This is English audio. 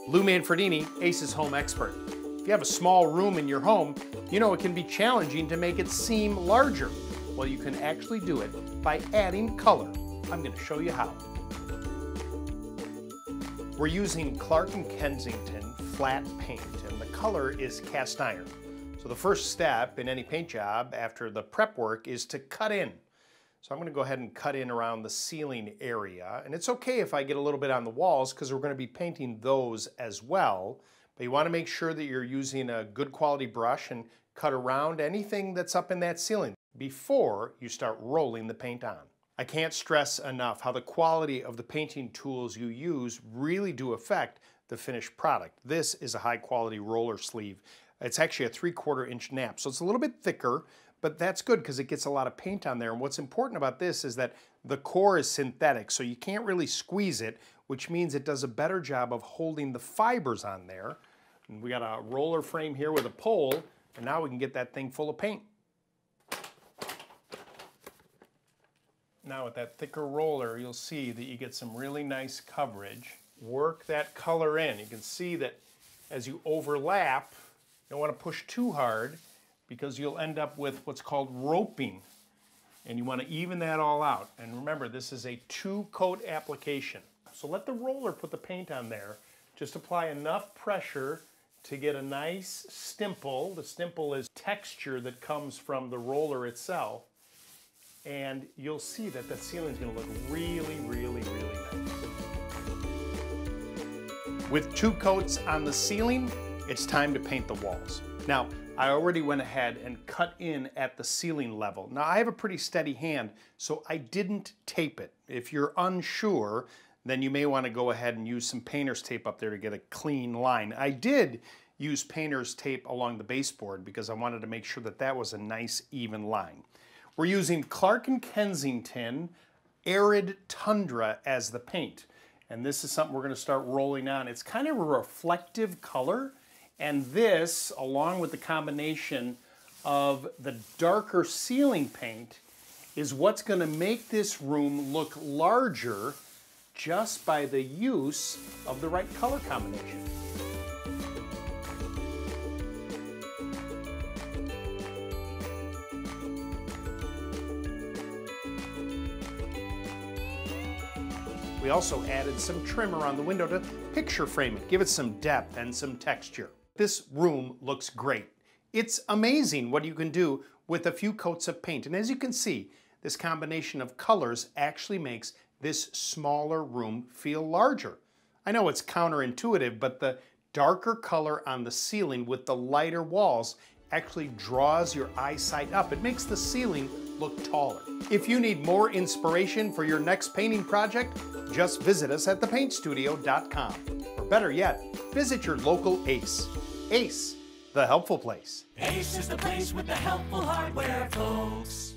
Lou Manfredini, Ace's home expert. If you have a small room in your home, you know it can be challenging to make it seem larger. Well, you can actually do it by adding color. I'm going to show you how. We're using Clark & Kensington flat paint, and the color is cast iron. So the first step in any paint job after the prep work is to cut in. So I'm going to go ahead and cut in around the ceiling area, and it's okay if I get a little bit on the walls because we're going to be painting those as well. But you want to make sure that you're using a good quality brush and cut around anything that's up in that ceiling before you start rolling the paint on. I can't stress enough how the quality of the painting tools you use really do affect the finished product. This is a high quality roller sleeve. It's actually a 3/4 inch nap, so it's a little bit thicker, but that's good because it gets a lot of paint on there. And what's important about this is that the core is synthetic, so you can't really squeeze it, which means it does a better job of holding the fibers on there. And we got a roller frame here with a pole, and now we can get that thing full of paint. Now with that thicker roller, you'll see that you get some really nice coverage. Work that color in. You can see that as you overlap, you don't want to push too hard because you'll end up with what's called roping. And you want to even that all out. And remember, this is a 2-coat application. So let the roller put the paint on there. Just apply enough pressure to get a nice stimple. The stimple is texture that comes from the roller itself. And you'll see that the ceiling's going to look really, really, really nice. With 2 coats on the ceiling, it's time to paint the walls. Now, I already went ahead and cut in at the ceiling level. Now, I have a pretty steady hand, so I didn't tape it. If you're unsure, then you may want to go ahead and use some painter's tape up there to get a clean line. I did use painter's tape along the baseboard because I wanted to make sure that that was a nice, even line. We're using Clark & Kensington Arid Tundra as the paint. And this is something we're going to start rolling on. It's kind of a reflective color. And this, along with the combination of the darker ceiling paint, is what's going to make this room look larger just by the use of the right color combination. We also added some trim around the window to picture frame it, give it some depth and some texture. This room looks great. It's amazing what you can do with a few coats of paint. And as you can see, this combination of colors actually makes this smaller room feel larger. I know it's counterintuitive, but the darker color on the ceiling with the lighter walls actually draws your eyesight up. It makes the ceiling look taller. If you need more inspiration for your next painting project, just visit us at thepaintstudio.com. Or better yet, visit your local Ace. Ace, the helpful place. Ace is the place with the helpful hardware, folks.